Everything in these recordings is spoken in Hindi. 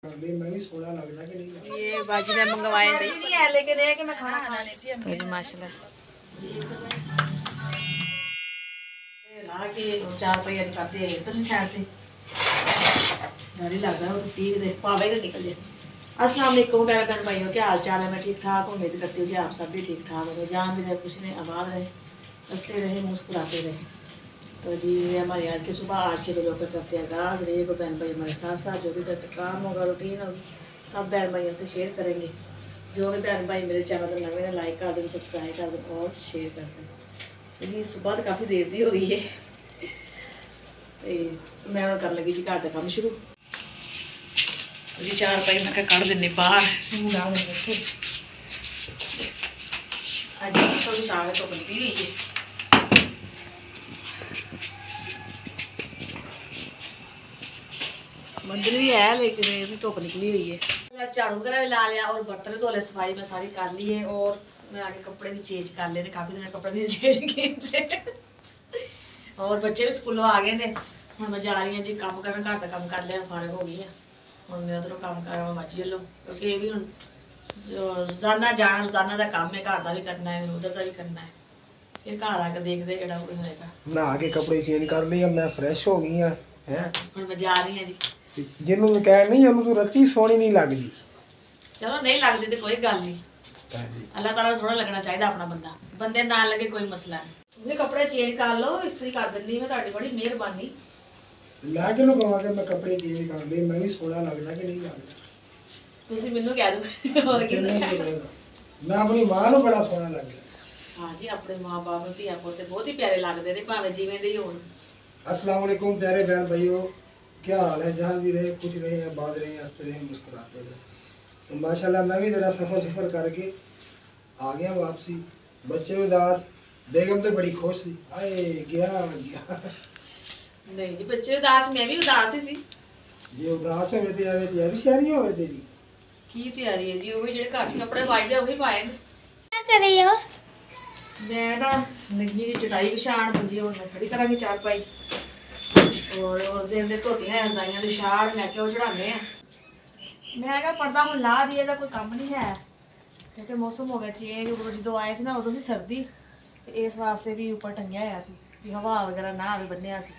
मैं भी सोना लगना कि नहीं लगना। ये बाजी ने मंगवाए थे नहीं है लेकिन ये कि मैं खाना खाने थी तो जी माशाल्लाह ला के 4 रुपए अज करते हैं इधर साइड से डर ही लगता है ठीक दे पावे तो निकल जाए। अस्सलाम वालेकुम प्यारे बहन भाइयों, क्या हाल चाल है? मैं ठीक ठाक उम्मीद करती हूँ कि आप सब भी ठीक ठाक होंगे, जान भी रहे, खुश रहे, आबाद रहे, हंसते रहे, मुस्कुराते रहे। तो जी ये हमारी आज की सुबह आज के वीडियो पर करते हैं आगाज़। रही को बहन भाई हमारे साथ साथ जो भी काम होगा, रूटीन होगी, सब बहन भाइयों से शेयर करेंगे। जो भी बहन भाई मेरे चैनल पर नवे ने लाइक कर दें, सब्सक्राइब कर दें और शेयर कर दें। जी सुबह तो काफ़ी देर दी हो गई है तो मैं कर लगी जी घर का काम शुरू। जी 4 रुपए मैं कढ़ देने बाहर डाल देंगे। अज थोड़ी साग तो बनती हुई है। मंदिर भी है लेकिन ये भी धुप निकली हुई है। झाड़ू वगैरह भी ला लिया और बर्तन धो ले, सफाई में सारी कर ली है और मैं आगे कपड़े भी चेंज कर ले, काफ़ी दिन कपड़े भी चेंज किए और बच्चे भी स्कूलों आ गए ने। हम मैं जा रही हूँ जी काम करना, घर का काम कर लिया, फारग हो गई है। हम मेरा तो काम कर मर्जी लो क्योंकि ये भी हम रोजाना जाना, रोजाना का काम है, घर का भी करना है, उधर का भी करना है, फिर घर आके देखते जरा कोई होएगा। नहा के कपड़े चेंज कर लिए, मैं फ्रेश हो गई हाँ है। हम मैं जा रही हूँ जी। जिन्हों तू कह नहीं ਉਹਨੂੰ ਤੂੰ रत्ती सोहनी नहीं लगदी। चलो नहीं लगती तो कोई गल नहीं, अल्लाह ताला थोड़ा लगना चाहिए अपना बंदा, बंदे ना लगे कोई मसला नहीं। कपड़े चेंज कर लो, इस्त्री कर दी मैं, ਤੁਹਾਡੀ बड़ी मेहरबानी। ला के कहा कि मैं कपड़े चेंज कर लिए, मैं भी सोना लगना कि नहीं लगना। ਤੁਸੀਂ ਮੈਨੂੰ ਕਹਿ ਦੋ और की मैं अपनी मां ਨੂੰ बड़ा सोना लगदा। हाँ जी, अपने माँ बाप ਨੂੰ ਧੀਆ ਪੁੱਤ बहुत ही प्यारे लगते ने, भावें जिवें दे ही होण। अस्सलाम वालेकुम प्यारे बहन भाइयों, क्या हाल है? जहाँ भी रहे खुश रहे, आबाद रहे, हंसते रहे, मुस्कुराते रहे। तो माशाल्लाह मैं भी ज़रा सफ़र करके आ गया वापसी। बच्चे उदास, बेगम तो बड़ी खुश थी, आए गया गया। नहीं जी बच्चे उदास, मैं भी उदास ही सी। जे उदास हो ते आवे तैयारी शारी हो तेरी की तैयारी है जी? वही जेडे घर च कपड़े पाई दे वही पाए ने। क्या कर रही हो? मैं ना लगी जी चटाई बिछाण, मंजी हुण मैं खड़ी करांगी चारपाई और उस दिन दे धोतियां रजाइयां दे शाड़ मैं के चढ़ाने आ। मैं क्या पर्दा हुण ला दिए दा कोई काम नहीं है क्योंकि मौसम हो गया चेंज। उपर जो आए सी ना उदों सी सर्दी, इस वास्ते भी उपर टंगिया होया सी कि हवा वगैरह ना आवे, बन्निया सी।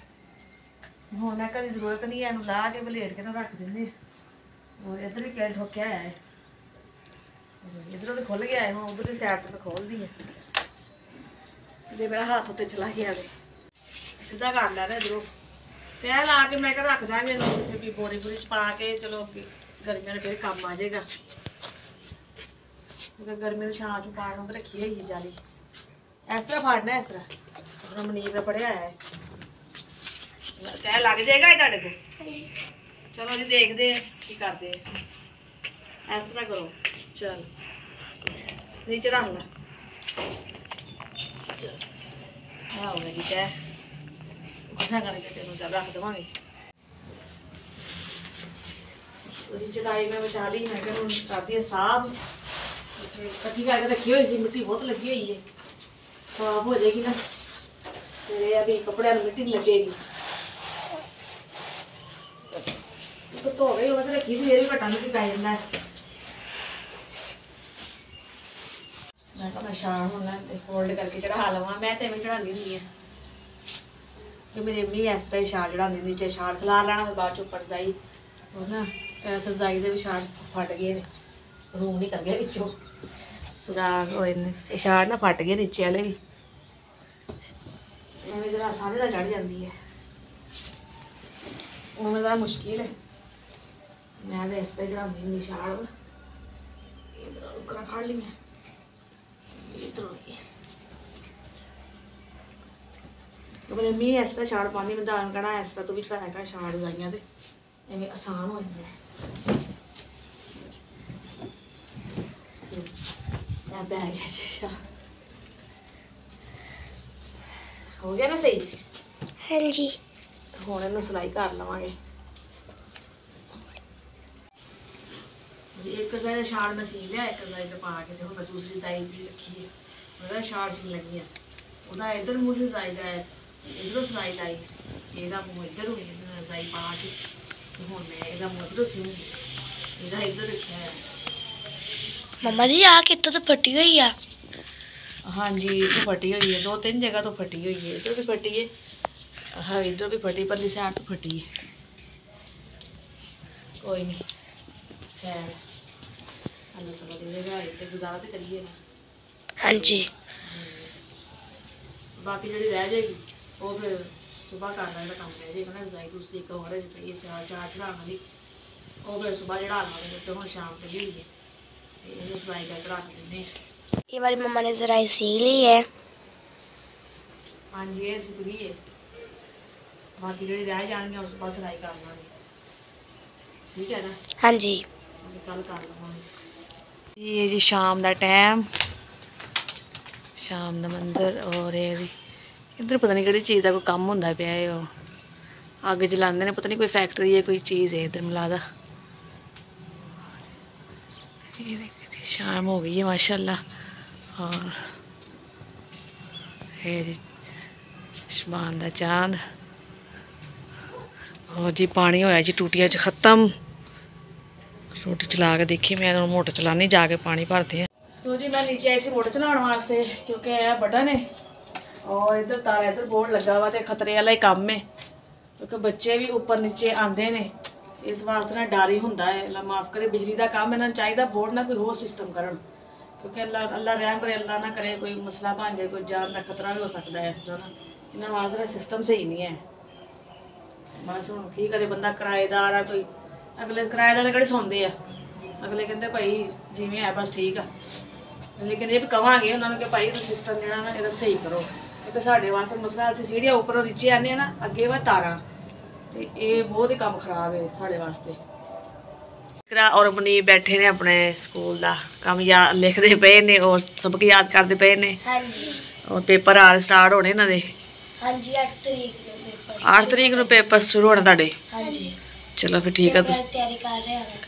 हुण मैं कदी जरूरत नहीं है, ला के बलेट के ना रख दिंदे। और इधर भी क्या ठोकिया है, इधरों तो खुल गया है, हम उधर साइड तो खोल दी है। जे मेरा हाथ उत्ते चला गया सीधा कर लेना इधरों तय ला के मैं रख देंगे, फिर भी बोरी बोरी च पा के चलो गर्मियों में फिर काम आ जाएगा। गर्मी में छां चू पाने में रखी है जाली, इस तरह फाड़ना है, इस तरह मनीर का पढ़िया है, तय लग जाएगा तुहाडे को। चलो जी देखते हैं की करते हैं, इस तरह करो। चल नीचे रख ला, हो गया जी तय गुस्सा करके तेन चल रख देवांगे। चटाई में बिछा ली, मैं क्या करती है साफ कट्ठी करके रखी हुई सी, मिट्टी बहुत लगी हुई है, साफ हो जाएगी ना फिर अभी कपड़े में मिट्टी लगेगी। धो गई हो तो रखी सी, भी घटा मिट्टी पै जाता है। मैं कहा मैं शाम होना फोल्ड करके चढ़ा लवा, मैं तो इवें चढ़ानी होंगी है कि मेरी अम्मी भी इस तरह ही शाल चढ़ाती, नीचे शाल खिला लेना, फिर बाद उपर रजाई और ना रजाई के भी शाल फट गए, रूम निकल गया बिचों, सुराग होए शाल ना फट गए नीचे वाले भी, इवें जरा आसानी से चढ़ जाती है, उवें जरा मुश्किल है। मैं तो इस तरह चढ़ाती होंगी शाल, इधर उकरा फाड़ ली मैं अपने अम्मी इस तरह छाड़ पानी, मैं दान कहना इस तरह तू भी चढ़ाया कर छाड़ रजाइयां ते इवें आसान हो जाता है। बैग है हो गया ना सही? हाँ जी। हुण इहनूं सिलाई कर लवांगे। एक रजाई शाल मैं सी लिया, एक रजाई पा के देखो मैं दूसरी रजाई भी रखी है, मतलब शाल सीन लगी है, वह इधर मूँह से रजाई का है, इधरों सिलाई लाई, यदा मूँह इधर हुई रजाई पा के, हूँ मैं यदा मूँह इधरों सीऊँगी। ਇਹਦਾ ਇੱਧਰ ਰੱਖਿਆ ਹੈ। मम्मा जी आ कितों तो फटी हुई है। ਹਾਂਜੀ ਇੱਥੇ ਫਟੀ ਹੋਈ ਹੈ, 2-3 ਜਗ੍ਹਾ ਤੋਂ ਫਟੀ ਹੋਈ ਹੈ। ਇੱਧਰ ਵੀ ਫਟੀ ਹੈ, ਹਾਂ ਇੱਧਰ ਵੀ ਫਟੀ, ਪਰਲੀ ਸਾਈਡ ਤੋਂ ਫਟੀ ਹੈ। ਕੋਈ ਨਹੀਂ ਖੈਰ ਅੱਲਾਹ ਤਾਲਾ ਦੇ ਦੇਗਾ, ਇੱਥੇ ਗੁਜ਼ਾਰਾ ਤੇ ਕਰੀਏ ਨਾ। हाँ जी ਬਾਕੀ ਜਿਹੜੀ ਰਹਿ ਜਾਏਗੀ ਉਹ ਫਿਰ ਸੁਬਾਹ ਕਰ ਲੈਣ ਦਾ ਕੰਮ ਰਹਿ ਜਾਏਗਾ ਨਾ। ਰਜ਼ਾਈ ਦੂਸਰੀ ਇੱਕ ਹੋਰ ਹੈ ਪਈ ਚਾਰ ਚੜਾਉਣ ਵਾਲੀ, ਉਹ ਫਿਰ ਸੁਬਾਹ ਚੜਾ ਲਾਂਗੇ। ਤੇ ਹੁਣ ਸ਼ਾਮ ਤੇ ਵੀ ਤੇ ਇਹਨੂੰ ਸਲਾਈ ਕਰਕੇ ਰੱਖ ਦਿੰਦੇ ਹਾਂ। ये वाली मम्मा ने जरा सी ली है। ਹਾਂਜੀ ਇਹ ਸਿੱਖ ਗਈ ਹੈ, ਬਾਕੀ ਜਿਹੜੀ ਰਹਿ ਜਾਣਗੀਆਂ ਉਸ ਪਾਸ ਸਲਾਈ ਕਰ ਲਾਂਗੇ। ਠੀਕ ਹੈ ਨਾ, हाँ जी ਕੱਲ ਕਰ ਲਵਾਂਗੇ। ਇਹ ਜੀ ਸ਼ਾਮ ਦਾ ਟਾਈਮ, ਸ਼ਾਮ ਦਾ ਮੰਜ਼ਰ। ਔਰ ਇਹ ਇੱਧਰ ਪਤਾ ਨਹੀਂ ਕਿਹੜੀ ਚੀਜ਼ ਦਾ ਕੋਈ ਕੰਮ ਹੁੰਦਾ ਪਿਆ ਹੈ। ਉਹ ਅੱਗ ਜਲਾਉਂਦੇ ਨੇ, ਪਤਾ ਨਹੀਂ ਕੋਈ ਫੈਕਟਰੀ ਹੈ, ਕੋਈ ਚੀਜ਼ ਹੈ ਇੱਧਰ ਮਿਲਾਦਾ। शाम हो गई है माशाल्लाह। और है जी शबान दा चांद। और जी पानी होया जी टूटिया च ख़त्म। रोटी चला के देखी, मैं मोटर चलानी, जाके पानी भरते हैं। तो जी मैं नीचे आई सी मोटर चलाने वास्ते, क्योंकि यह बटन है और इधर तार इधर बोर्ड लगा हुआ, तो खतरे वाला ही काम है, क्योंकि बच्चे भी ऊपर नीचे आते हैं। इस वास्ते ना डर ही होंदा है। अल्लाह माफ़ करे, बिजली का काम इन्होंने चाहिए बोर्ड ना कोई होर सिस्टम करन, क्योंकि अल्लाह रहम करे, अल्लाह ना करे कोई मसला बन जाए, कोई जान का खतरा भी हो सकता है। इस तरह ना इन्होंने वास्ते सिस्टम सही नहीं है। बस हुण की करे बंदा, किराएदार है कोई, अगले किराएदार किहड़े सौंदे आ, अगले कहते भाई जिवें है बस ठीक है। लेकिन ये भी कहांगे उन्होंने कि भाई सिस्टम जिहड़ा ना इहदा सही करो, क्योंकि साडे वास्ते मसला असीं सीढ़ियां उपरों नीचे आने ना, अगे वा तारां, तो ये बहुत ही काम खराब है साढ़े वास्ते। और मुनीब बैठे ने अपने स्कूल का काम याद लिखते पे ने और सबक याद करते पे ने। और पेपर आ स्टार्ट होने इन्होंने 8 तरीक को पेपर शुरू होने तुहाडे। चलो फिर ठीक है,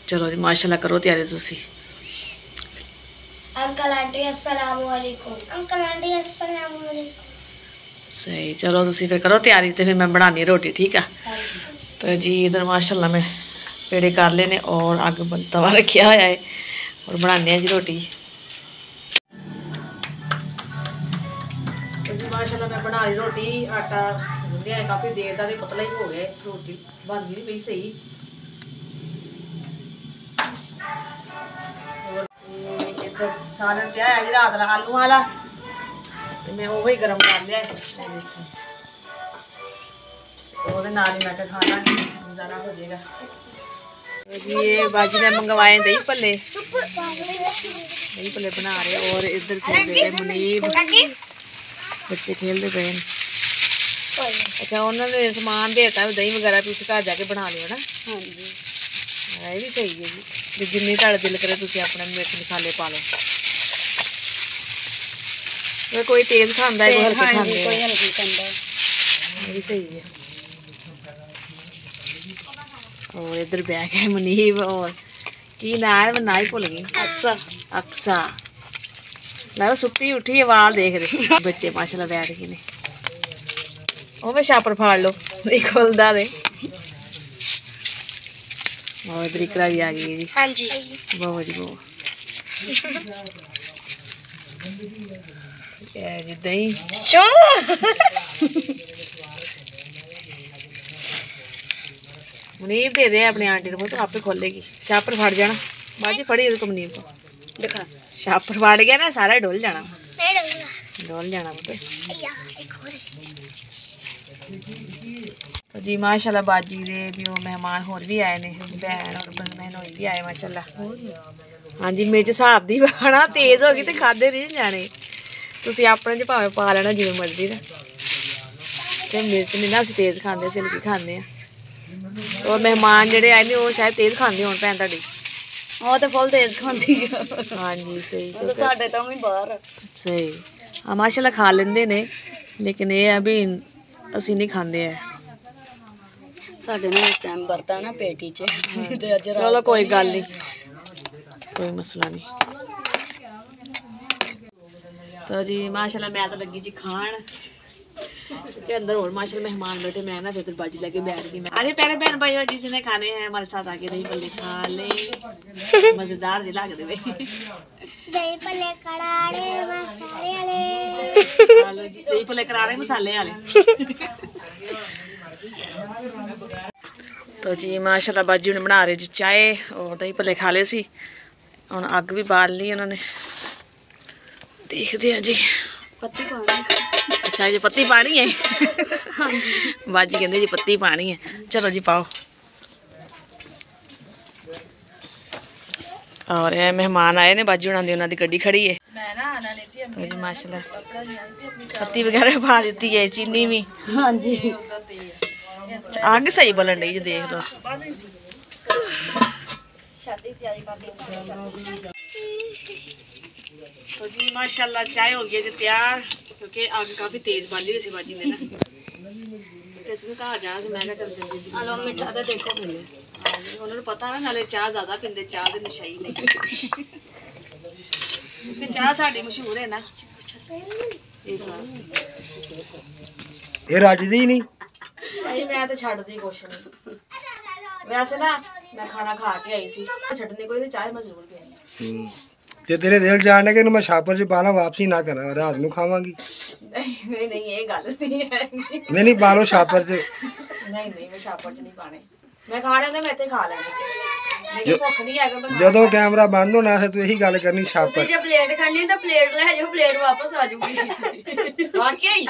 चलो जी माशाल्लाह करो तैयारी तुसी। अंकल आंटी अस्सलाम वालेकुम। अंकल आंटी अस्सलाम वालेकुम। सही, चलो तुसी फिर करो तैयारी, तो फिर मैं बनानी रोटी। ठीक है, तो जी इधर माशाल्लाह मैं पेड़े कर लेने और अग तवा रखा हुआ है और बनाने जी रोटी। तो जी माशाल्लाह मैं बना रही रोटी, आटा गुंदिया है काफ़ी देर का, पतला ही हो गया, रोटी बन भी नहीं पई सही। और इधर सालन पिया है जी रात का आलू वाला, तो मैं वही गर्म कर लिया। और नाल ही मैं खा लाँगी, गुजारा हो जाएगा। जी ये बाजी ने मंगवाए दही भल्ले बना रहे। और इधर खेलते पे मुनीब, बच्चे खेलते पे। अच्छा उन्होंने समान देता भी, दही वगैरह भी घर जाके बना लियो ना। हाँ जी ये भी सही है जी, जिन्नी तुहाडा दिल करे तुसीं अपने मिर्च मसाले पा लो। कोई तेज खांदा है, कोई हल्के खांदा है, ये भी सही है। और इधर बैग है मुनीब, और की ना है ना ही भुल गई, अक्सा। अक्सा लो सुती उठी है, वाल देख रहे बच्चे माशाल्लाह बैठ गए ने। वो मैं छापर फाड़ लो, नहीं खुलदा दे। और इधर इकरा भी आ गई जी। हाँ जी बहुत जी बहुत जी दही मुनीब दे दे अपनी आंटी को, तो आपे खोलेगी। छापर फट जाना बाजी, फड़ी को मुनीब को दिखा, छापर फट गया ना सारा डोल जाना, डोल जाना पुत्र। तो जी माशाल्लाह बाजी दे भी वो मेहमान होर भी आए ने, भैन और बहनोई भी आए माशाल्लाह। हाँ जी मिर्च हिसाब दी पाना, तेज हो गई तो खादे नहीं जाने, तुसीं अपने च भावें पा लेना जिवें मर्जी ना। ते मिर्च नहीं ना असीं तेज खांदे, असीं हल्की खांदे आ। और मेहमान जेह्ड़े आए ने वो शायद तेज खांदे होण भैन तुहाडी। वो तो फुल तेज खांदी है। हाँ जी सही, तो साडे तो भी बाहर सही। हाँ माशाल्लाह खा लेंदे ने, लेकिन ये अभी असीं नहीं खांदे है। साडे ना इस टाइम बरता ना पेटी च। चलो कोई गल नहीं, कोई मसला नहीं। तो जी माशाल्लाह मैं तो लगी जी खान, के अंदर और माशाल्लाह मेहमान बैठे, मैं ना फिर बाजी लेके बैठ गई। अरे प्यारे बहन भाई जिसने खाने हैं हमारे साथ आके दही भल्ले खा ले, मजेदार जी लग रहे। दही भल्ले करारे मसाले वाले, हेलो जी, दही भल्ले करारे मसाले वाले। तो जी माशाल्लाह बाजी ने बना रहे जी चाय और दही भल्ले खा ले सी, हुण अग भी बाल ली उन्होंने। देखते हैं जी पत्ती पानी। अच्छा जी पत्ती पानी है। हाँ जी बाजी कहते जी पत्ती पानी है, चलो जी पाओ। और ये मेहमान आए ने, बाजी उन्होंने उन्होंने गड्डी खड़ी है। तो जी माशाल्लाह पत्ती वगैरह पा दी है, चीनी भी। हाँ जी आग सही बलन रही जी, देख लो। तो जी माशाल्लाह चाय हो गई है तैयार, क्योंकि आग काफी तेज बाली हुई बाजी में ना। इसमें कहा जाना से मैं चल जल्दी आलो मिठा तो देखो पहले। उन्होंने पता ना नाले चाह ज्यादा पींदे, चाह दे नशा ही नहीं। क्योंकि चाह साड़ी मशहूर है ना इस ये राजदी नहीं नहीं, मैं तो छड्डदी कुछ नहीं। वैसे ना मैं खाना खा के आई सी, छड्डने कोई नहीं, चाय मैं जरूर पीनी। ते तेरे दिल जाने के मैं छापर च पाना वापसी ना करा, रात ਨੂੰ खावांगी। नहीं नहीं ये गल नहीं है। नहीं पालो छापर च। नहीं मैं छापर च नहीं पाने, मैं खा लेने, मैं इत्थे खा लेने सी, लेकिन भुख नहीं है। ਜਦੋਂ ਕੈਮਰਾ ਬੰਦ ਹੋਣਾ ਹੈ ਤੂੰ ਇਹੀ ਗੱਲ ਕਰਨੀ ਛਾपर। ਤੁਸੀਂ ਜੇ ਪਲੇਟ ਖਾਣੀ ਤਾਂ ਪਲੇਟ ਲੈ ਜਾਓ, ਪਲੇਟ ਵਾਪਸ ਆ ਜਾਊਗੀ। वाकई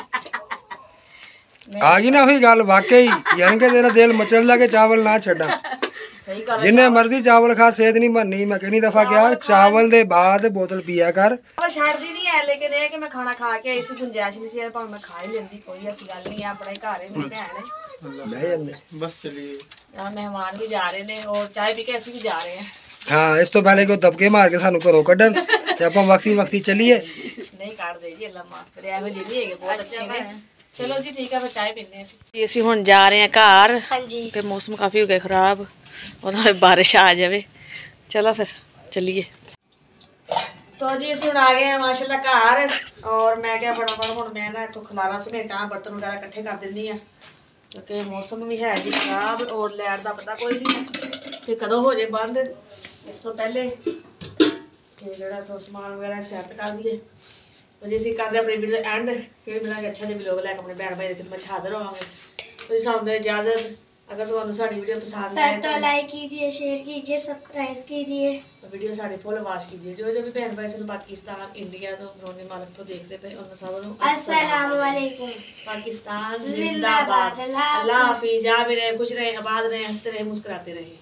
आ गई ना वही गल वाकई, यानी कि तेरा दिल मचल ला के चावल ना छड़ा। सही गल है, जिन्ने मर्जी चावल खा, सेहत नहीं बननी। मैं कितनी दफा क्या चावल दे बाद बोतल पिया कर। छड्डदी नहीं है, लेकिन ये कि मैं खाना खा के आई सी, गुंजाइश नहीं सी, भावें मैं खा ही लेंदी, कोई ऐसी गल नहीं है। अपना ही घर है, मेरी भैन है। बस चलिए, मेहमान भी जा रहे हैं और चाय पी के असं भी जा रहे हैं। हाँ इस तो पहले को दबके मार के सानू घरों कड्डन ते आपां वक्ती वक्ती चलिए। नहीं काट दे जी, अल्लाह माफ करे, एवं जी नहीं है, बहुत अच्छे ने। चलो जी ठीक है, फिर चाय पीने हैं। ਅਸੀਂ ਹੁਣ ਜਾ ਰਹੇ हैं घर। हाँ जी कि मौसम काफ़ी हो गया ख़राब और बारिश आ जाए। चलो फिर चलिए। तो जी ਅਸੀਂ ਹੁਣ आ गए हैं माशाल्लाह घर, और मैं क्या फटाफट ਹੁਣ मैं ना इतों खलारा समेटा, बर्तन वगैरह इकट्ठे कर दिंदी हाँ, क्योंकि मौसम भी है जी खराब और लाइट का पता कोई नहीं है कि कदों हो जाए बंद। इस तो पहले कि जो तो समान वगैरह सैट कर दिए। तो जी ਅਸੀਂ ਕਰਦੇ अपनी वीडियो एंड, फिर मिलेंगे अच्छा जिहा व्लॉग लैके अपने भैन भाई की खिदमत हाजिर होवांगे। तो सानू दो इजाजत। अगर तुहानू साडी वीडियो पसंद आए तो लाइक कीजिए, शेयर कीजिए, सब्सक्राइब कीजिए, वीडियो साडी फुल वाच कीजिए। जो भी भैन भाई सन पाकिस्तान, इंडिया तो बरोनी मालक तो देखते पे, उन सब नू अस्सलाम वालेकुम। पाकिस्तान जिंदाबाद। अल्लाह हाफिज। जा भी रहे, खुश रहे, आबाद रहे, हंसते रहे, मुस्कुराते रहे।